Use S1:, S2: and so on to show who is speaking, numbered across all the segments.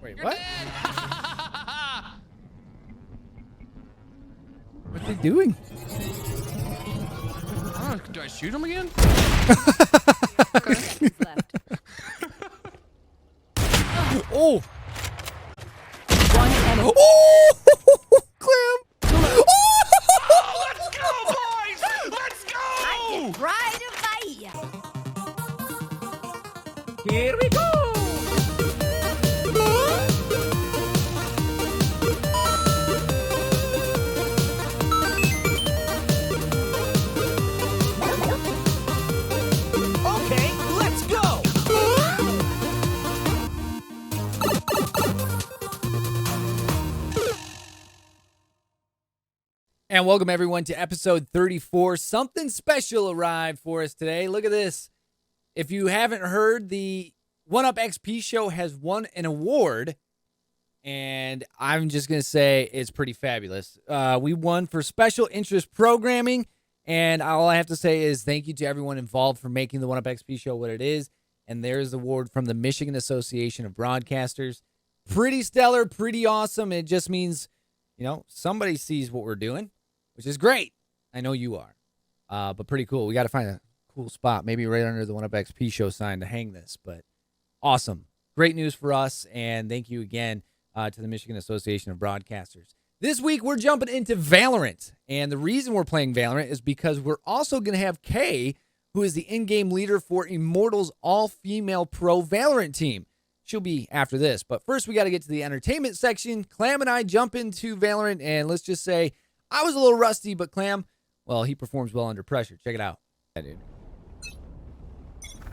S1: Wait,
S2: You're
S1: what?
S2: dead.
S1: What are they doing?
S2: Oh, do I shoot him again?
S1: Oh!
S3: One enemy.
S1: Oh! Klam!
S2: Oh, let's go, boys! Let's go!
S3: Pride of Bahia.
S4: Here we go! Okay, let's go!
S1: And welcome everyone to episode 34. Something special arrived for us today. Look at this. If you haven't heard, the 1UP XP show has won an award. And I'm just going to say it's pretty fabulous. We won for special interest programming. And all I have to say is thank you to everyone involved for making the 1UP XP show what it is. And there's the award from the Michigan Association of Broadcasters. Pretty stellar, pretty awesome. It just means, you know, somebody sees what we're doing, which is great. I know you are. But pretty cool. We got to find a cool spot, maybe right under the 1UP XP show sign to hang this. But awesome. Great news for us. And thank you again to the Michigan Association of Broadcasters. This week, we're jumping into Valorant. And the reason we're playing Valorant is because we're also going to have Kay, who is the in-game leader for Immortals all-female pro Valorant team. She'll be after this. But first, we got to get to the entertainment section. Klam and I jump into Valorant, and let's just say I was a little rusty, but Klam, well, he performs well under pressure. Check it out. Yeah, dude.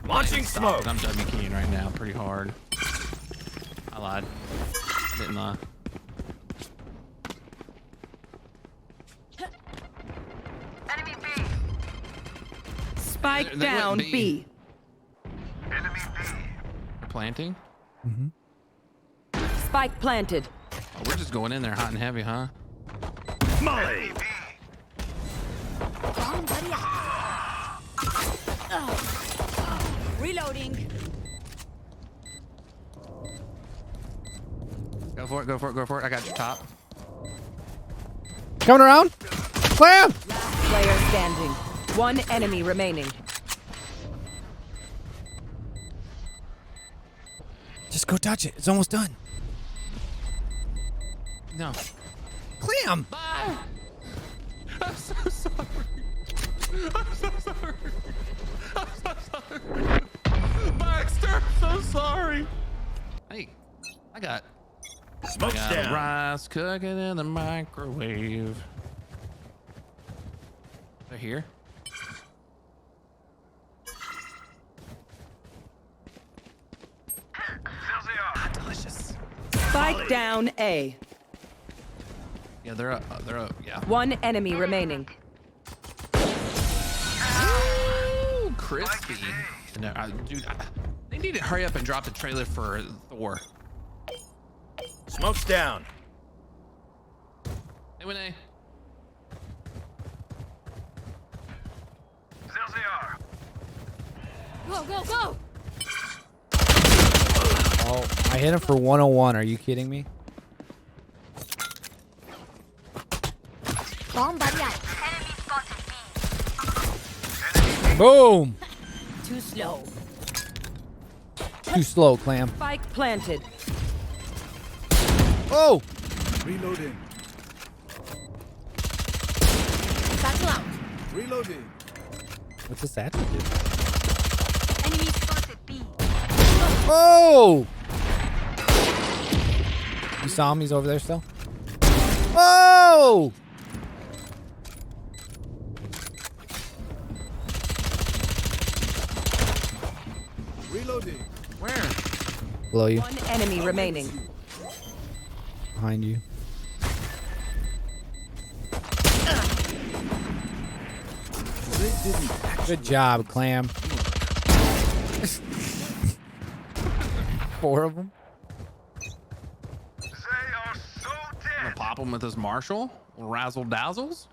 S4: Launching smoke!
S2: I'm WKing right now pretty hard. I lied. I didn't lie.
S5: Enemy B.
S3: Spike
S2: They went
S3: down
S2: B.
S3: B.
S5: Enemy B.
S2: They're planting?
S3: Spike planted.
S2: Oh, we're just going in there hot and heavy, huh?
S4: Molly!
S3: Reloading.
S2: Go for it, go for it, go for it. I got your top.
S1: Coming around. Klam!
S3: Player standing. One enemy remaining.
S1: Just go touch it. It's almost done.
S2: No.
S1: Klam!
S2: Bye! I'm so sorry. I'm so sorry. I'm so sorry. Baxter, I'm so sorry. Hey, I got
S4: Smoke's down.
S2: rice cooking in the microwave. They're here. Delicious.
S3: Spike down A.
S2: Yeah, they're up. Yeah.
S3: One enemy remaining.
S2: Ooh, crispy. No, dude, they need to hurry up and drop the trailer for Thor.
S4: Smoke's down.
S2: Hey, Winnie.
S5: ZLZR.
S3: Go, go, go!
S1: Oh, I hit him for 101. Are you kidding me?
S5: Enemy spotted B.
S1: Boom!
S3: Too slow.
S1: Too slow, Klam.
S3: Spike planted.
S1: Oh!
S4: Reloading.
S3: Battle out.
S4: Reloading.
S1: What's this attribute?
S5: Enemy spotted B.
S1: Oh! You saw him? He's over there still? Oh!
S4: Reloading.
S2: Where?
S1: Below you.
S3: One enemy remaining.
S1: Behind you.
S4: They didn't actually.
S1: Good job, Klam. 4 of them.
S5: They are so
S2: Gonna
S5: dead.
S2: pop him with his Marshall? Razzle dazzles?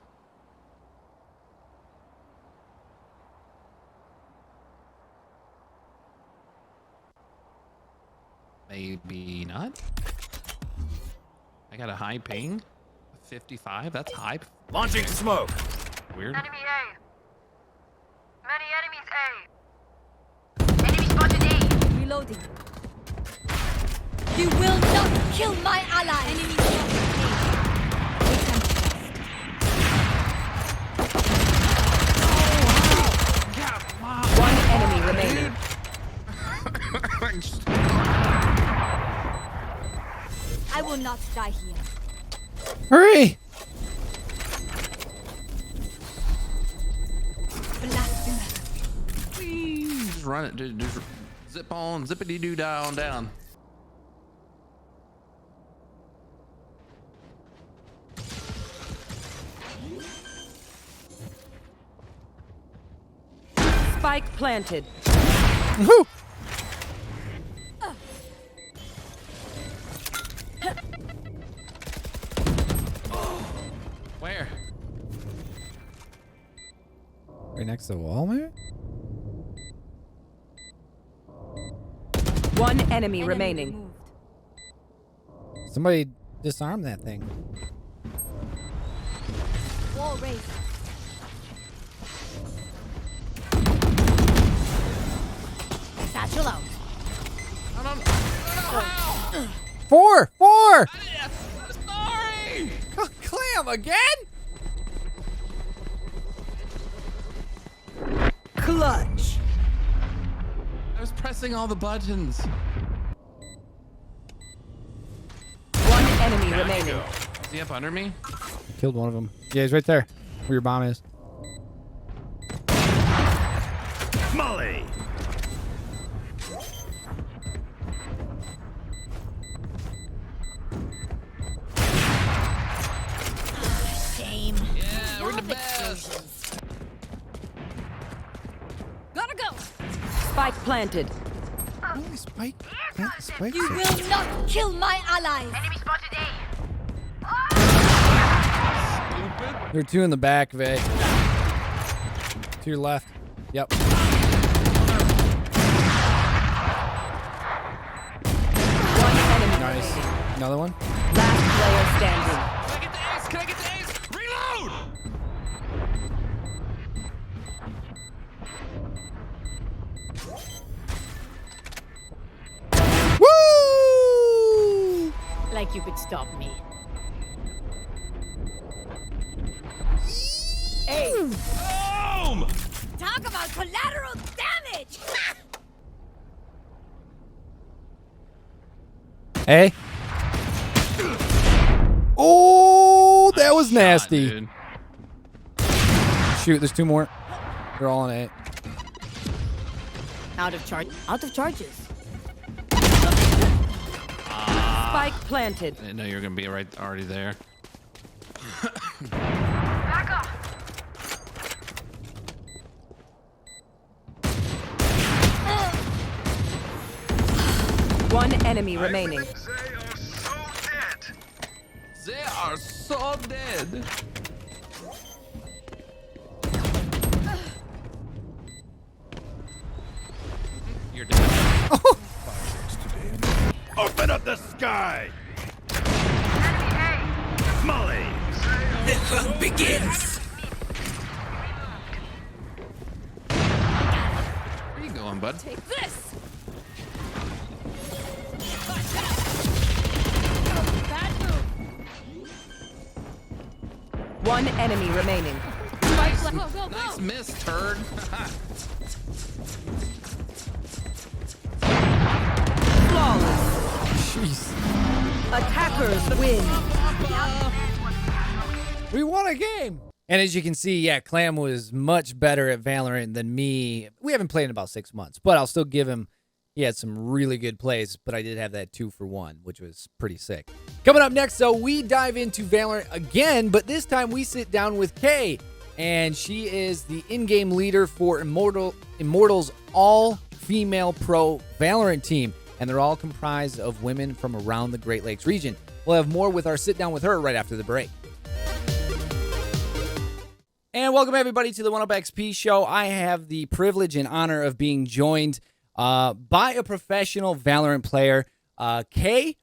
S2: Maybe not. I got a high ping. 55. That's high.
S4: Launching smoke.
S2: Weird.
S5: Enemy A. Many enemies A. Enemy spotted A.
S3: Reloading. You will not kill my ally. Enemy spotted One enemy remaining. I will not die here.
S1: Hurry!
S2: Just run it. Just zip on, zippity doo down, down.
S3: Spike planted.
S1: Woo!
S2: Where?
S1: Right next to the wall, man?
S3: One enemy remaining.
S1: Somebody disarm that thing.
S3: Wall raised. Satchel out.
S1: Four!
S2: Sorry.
S1: Klam again?
S3: Clutch.
S2: I was pressing all the buttons.
S3: One enemy remaining.
S2: Is he up under me?
S1: Killed one of them. Yeah, he's right there. Where your bomb is.
S4: Molly.
S3: Shame.
S2: Yeah, we're the best.
S3: Gotta go. Spike planted.
S1: Holy spike. Spike.
S3: You will not kill my allies.
S5: Enemy spotted A.
S1: There are two in the back, Vay. To your left. Yep.
S3: One enemy
S1: Nice.
S3: remaining.
S1: Another one.
S3: Last player standing.
S2: Can I get the ace? Can I get the ace? Reload!
S1: Woo!
S3: Like you could stop me. Hey,
S2: Boom!
S3: talk about collateral damage.
S1: Hey. Oh, that was nasty.
S2: Dude.
S1: Shoot, there's two more. They're all on A.
S3: Out of charges. Spike planted.
S2: I didn't know you were gonna be right already there.
S5: Back off.
S3: One enemy remaining.
S5: They are so dead.
S2: They are so dead. You're dead.
S4: Open up the sky.
S5: Enemy
S4: Molly.
S5: A.
S2: Where you going, bud?
S3: Take this. One enemy remaining.
S2: Nice miss, turd.
S3: Flawless.
S1: Jeez.
S3: Attackers win.
S1: We won a game. And as you can see, yeah, Klam was much better at Valorant than me. We haven't played in about 6 months, but I'll still give him, he had some really good plays, but I did have that 2-for-1, which was pretty sick. Coming up next, though, we dive into Valorant again, but this time we sit down with Kay, and she is the in-game leader for Immortals all-female pro Valorant team, and they're all comprised of women from around the Great Lakes region. We'll have more with our sit down with her right after the break. And welcome everybody to the 1UpXP show. I have the privilege and honor of being joined by a professional Valorant player Kay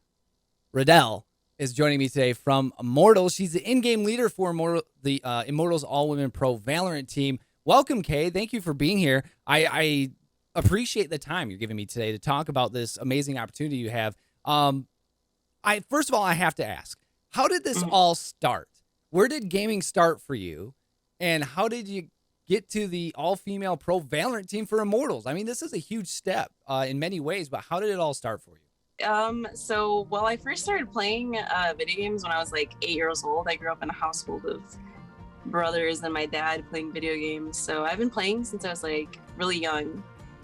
S1: Riddell is joining me today from Immortals. She's the in-game leader for the Immortals All-Women Pro Valorant team. Welcome, Kay. Thank you for being here. I appreciate the time you're giving me today to talk about this amazing opportunity you have. First of all, I have to ask, how did this all start? Where did gaming start for you? And how did you get to the all-female pro Valorant team for Immortals? I mean, this is a huge step in many ways, but how did it all start for you?
S6: Well, I first started playing video games when I was like 8 years old. I grew up in a household of brothers and my dad playing video games. So I've been playing since I was like really young,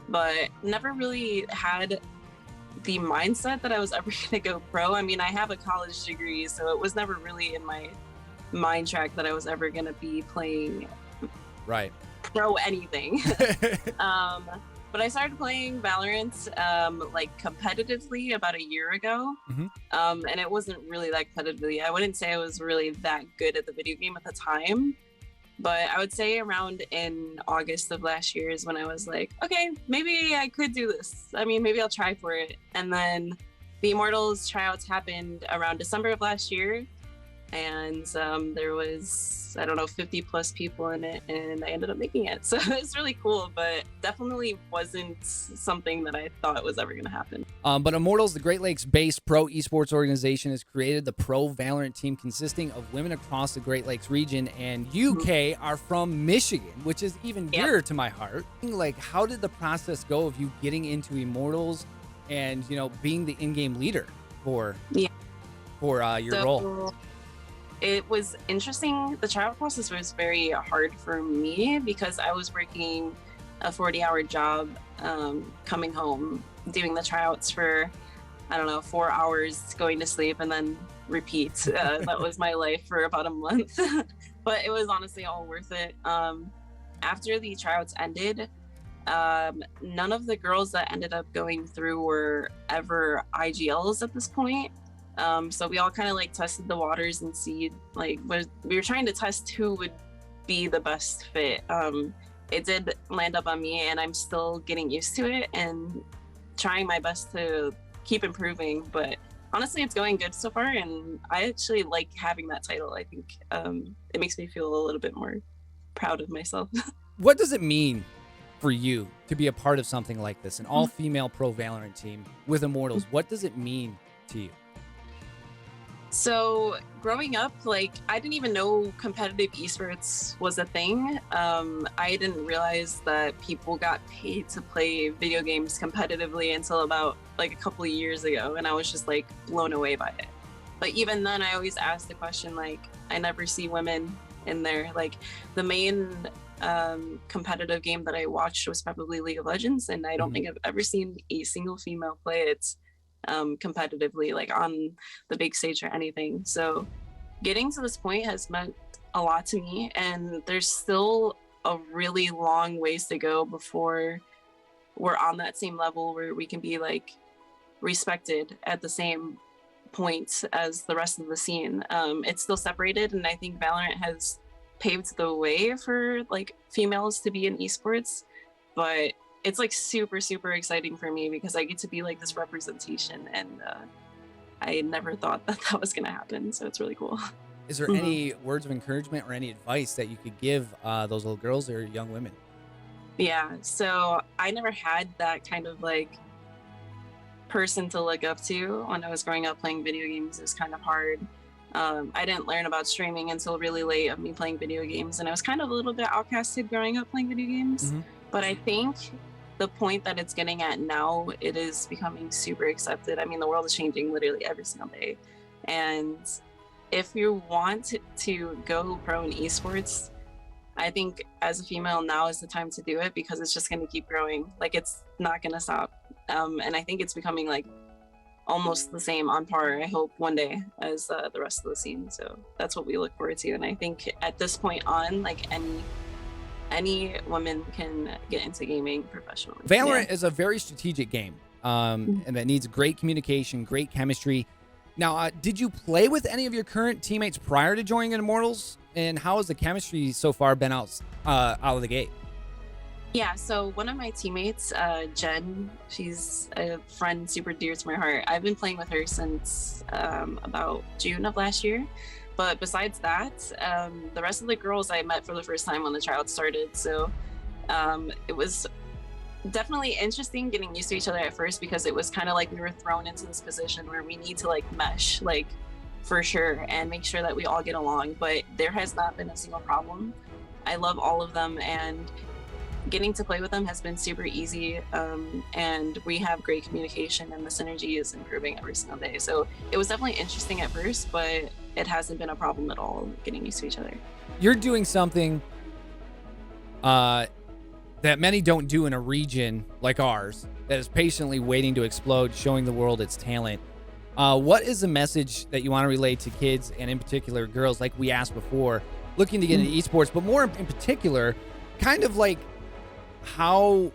S6: but never really had the mindset that I was ever gonna go pro. I mean, I have a college degree, so it was never really in my mind track that I was ever gonna be playing pro anything. But I started playing Valorant like competitively about a year ago, and it wasn't really that competitively. I wouldn't say I was really that good at the video game at the time, but I would say around in August of last year is when I was like, okay, maybe I could do this. I mean, maybe I'll try for it. And then the Immortals tryouts happened around December of last year, and there was, I don't know, 50 plus people in it, and I ended up making it. So it's really cool, but definitely wasn't something that I thought was ever going to happen.
S1: But Immortals, the Great Lakes-based pro esports organization, has created the pro Valorant team consisting of women across the Great Lakes region, and UK are from Michigan, which is even dearer to my heart. Like, how did the process go of you getting into Immortals and, you know, being the in-game leader for your role?
S6: It was interesting. The trial process was very hard for me because I was working a 40-hour job, coming home, doing the tryouts for, I don't know, 4 hours, going to sleep, and then repeat. That was my life for about a month. But it was honestly all worth it. After the tryouts ended, none of the girls that ended up going through were ever IGLs at this point. So we all kind of like tested the waters and see, like, we were trying to test who would be the best fit. It did land up on me, and I'm still getting used to it and trying my best to keep improving. But honestly, it's going good so far, and I actually like having that title. I think it makes me feel a little bit more proud of myself.
S1: What does it mean for you to be a part of something like this, an all-female pro Valorant team with Immortals? What does it mean to you?
S6: So growing up, like, I didn't even know competitive esports was a thing. I didn't realize that people got paid to play video games competitively until about like a couple of years ago, and I was just like blown away by it. But even then, I always asked the question, like, I never see women in there. Like, the main competitive game that I watched was probably League of Legends, and I don't think I've ever seen a single female play it competitively, like on the big stage or anything. So getting to this point has meant a lot to me, and there's still a really long ways to go before we're on that same level where we can be like respected at the same point as the rest of the scene. It's still separated, and I think Valorant has paved the way for like females to be in esports, but it's like super, super exciting for me because I get to be like this representation, and I never thought that that was going to happen. So it's really cool.
S1: Is there any words of encouragement or any advice that you could give those little girls or young women?
S6: Yeah, so I never had that kind of like person to look up to when I was growing up playing video games. It was kind of hard. I didn't learn about streaming until really late of me playing video games, and I was kind of a little bit outcasted growing up playing video games. But I think the point that it's getting at now, it is becoming super accepted. I mean, the world is changing literally every single day. And if you want to go pro in esports, I think as a female, now is the time to do it because it's just going to keep growing. Like, it's not going to stop. And I think it's becoming like almost the same, on par, I hope, one day as the rest of the scene. So that's what we look forward to. And I think at this point on, like, any woman can get into gaming professionally.
S1: Valorant is a very strategic game, and that needs great communication, great chemistry. Now, did you play with any of your current teammates prior to joining Immortals? And how has the chemistry so far been out of the gate?
S6: Yeah, so one of my teammates, Jen, she's a friend super dear to my heart. I've been playing with her since about June of last year. But besides that, the rest of the girls I met for the first time when the trial started. So it was definitely interesting getting used to each other at first, because it was kind of like we were thrown into this position where we need to like mesh, like for sure, and make sure that we all get along. But there has not been a single problem. I love all of them, and getting to play with them has been super easy, and we have great communication, and the synergy is improving every single day. So it was definitely interesting at first, but it hasn't been a problem at all getting used to each other.
S1: You're doing something that many don't do in a region like ours that is patiently waiting to explode, showing the world its talent. What is the message that you want to relay to kids, and in particular girls, like we asked before, looking to get into esports, but more in particular, kind of like how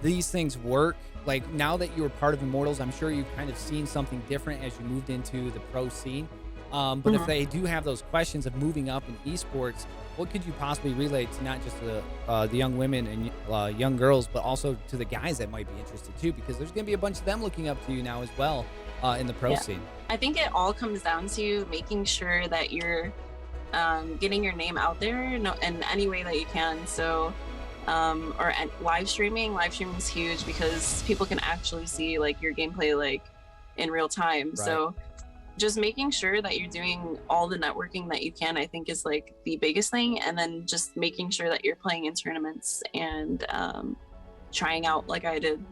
S1: these things work? Like, now that you're part of Immortals, I'm sure you've kind of seen something different as you moved into the pro scene. But if they do have those questions of moving up in esports, what could you possibly relay to not just the young women and young girls, but also to the guys that might be interested too? Because there's going to be a bunch of them looking up to you now as well in the pro scene.
S6: I think it all comes down to making sure that you're getting your name out there in any way that you can. So or live streaming is huge, because people can actually see like your gameplay like in real time.
S1: Right.
S6: So just making sure that you're doing all the networking that you can, I think, is like the biggest thing. And then just making sure that you're playing in tournaments and trying out like I did.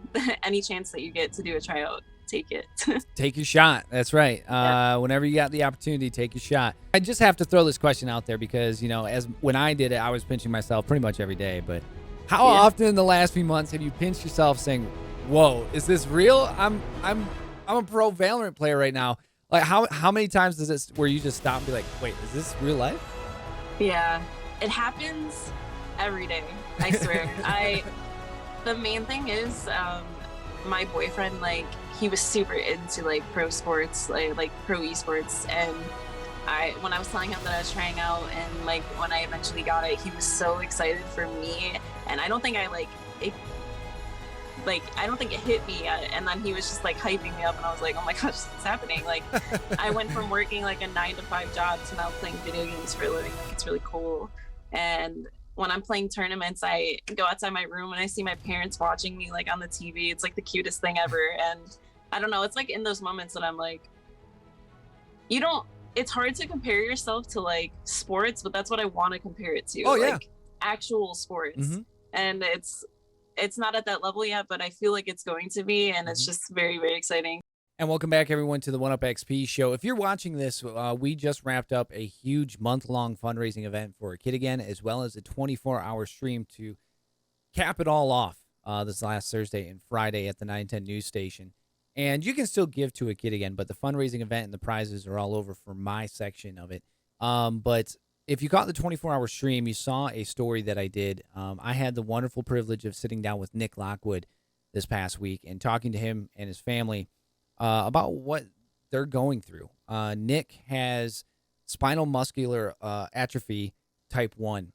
S6: Any chance that you get to do a tryout, take it.
S1: Take your shot. That's right. Whenever you got the opportunity, take your shot. I just have to throw this question out there because, you know, as when I did it, I was pinching myself pretty much every day. But how often in the last few months have you pinched yourself saying, "Whoa, is this real? I'm a pro Valorant player right now." Like, how many times does this where you just stop and be like, "Wait, is this real life?"
S6: Yeah, it happens every day. I swear. The main thing is, my boyfriend, like, he was super into like pro sports, like pro esports, and when I was telling him that I was trying out, and like when I eventually got it, he was so excited for me, and I don't think I don't think it hit me yet. And then he was just like hyping me up, and I was like, oh my gosh, what's happening? Like, I went from working like a 9-to-5 job to now playing video games for a living. Like, it's really cool. And when I'm playing tournaments, I go outside my room and I see my parents watching me like on the TV. It's like the cutest thing ever. And I don't know, it's like in those moments that I'm like, it's hard to compare yourself to like sports, but that's what I want to compare it to.
S1: Oh, yeah.
S6: Like actual sports.
S1: Mm-hmm.
S6: And it's not at that level yet, but I feel like it's going to be, and it's just very, very exciting.
S1: And welcome back, everyone, to the 1UP show. If you're watching this, we just wrapped up a huge month-long fundraising event for a Kid Again, as well as a 24-hour stream to cap it all off this last Thursday and Friday at the 910 news station. And you can still give to a Kid Again, but the fundraising event and the prizes are all over for my section of it. But if you caught the 24-hour stream, you saw a story that I did. I had the wonderful privilege of sitting down with Nick Lockwood this past week and talking to him and his family about what they're going through. Nick has spinal muscular atrophy type 1,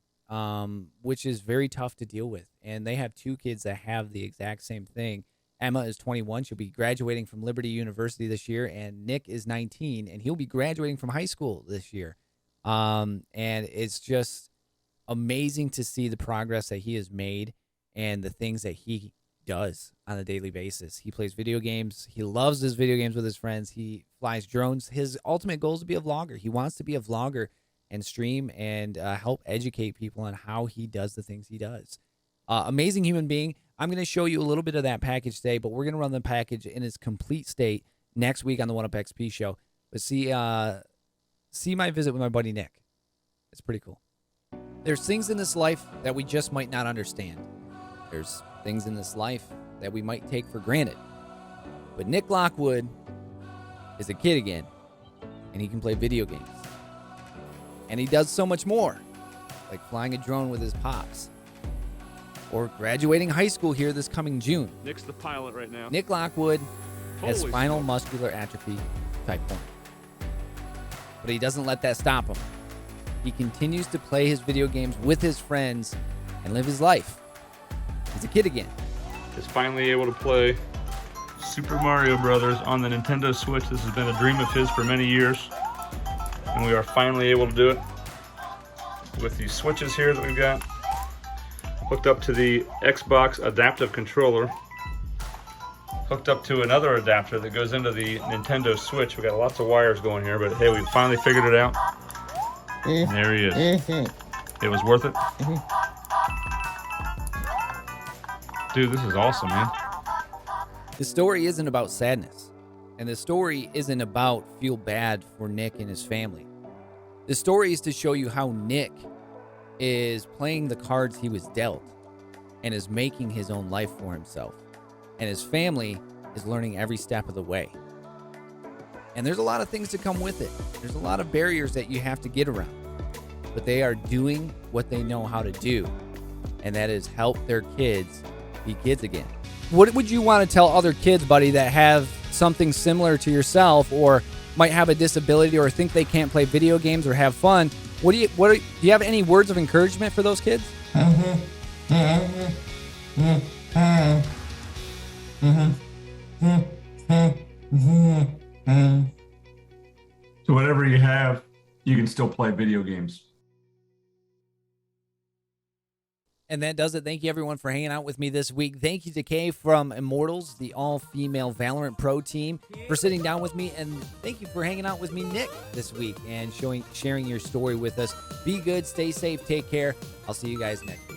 S1: which is very tough to deal with. And they have 2 kids that have the exact same thing. Emma is 21. She'll be graduating from Liberty University this year. And Nick is 19, and he'll be graduating from high school this year. And it's just amazing to see the progress that he has made and the things that he does on a daily basis. He plays video games. He loves his video games with his friends. He flies drones. His ultimate goal is to be a vlogger. He wants to be a vlogger and stream and help educate people on how he does the things he does. Amazing human being. I'm going to show you a little bit of that package today, but we're going to run the package in its complete state next week on the 1UP show. But see my visit with my buddy Nick. It's pretty cool. There's things in this life that we just might not understand. There's things in this life that we might take for granted. But Nick Lockwood is a kid again, and he can play video games. And he does so much more, like flying a drone with his pops, or graduating high school here this coming June.
S7: Nick's the pilot right now.
S1: Nick Lockwood has
S7: Holy
S1: spinal
S7: smokes.
S1: muscular atrophy type 1. But he doesn't let that stop him. He continues to play his video games with his friends and live his life. He's a kid again.
S7: is finally able to play Super Mario Brothers on the Nintendo Switch. This has been a dream of his for many years, and we are finally able to do it with these switches here that we've got hooked up to the Xbox adaptive controller, hooked up to another adapter that goes into the Nintendo Switch. We got lots of wires going here, but hey, we finally figured it out. And there he is. It was worth it. Dude, this is awesome, man.
S1: The story isn't about sadness, and the story isn't about feel bad for Nick and his family. The story is to show you how Nick is playing the cards he was dealt and is making his own life for himself. And his family is learning every step of the way. And there's a lot of things to come with it. There's a lot of barriers that you have to get around. But they are doing what they know how to do, and that is help their kids be kids again. What would you want to tell other kids, buddy, that have something similar to yourself or might have a disability or think they can't play video games or have fun? Do you have any words of encouragement for those kids?
S7: So whatever you have, you can still play video games.
S1: And that does it. Thank you, everyone, for hanging out with me this week. Thank you to Kay from Immortals, the all-female Valorant Pro team, for sitting down with me. And thank you for hanging out with me, Nick, this week and sharing your story with us. Be good, stay safe, take care. I'll see you guys next week.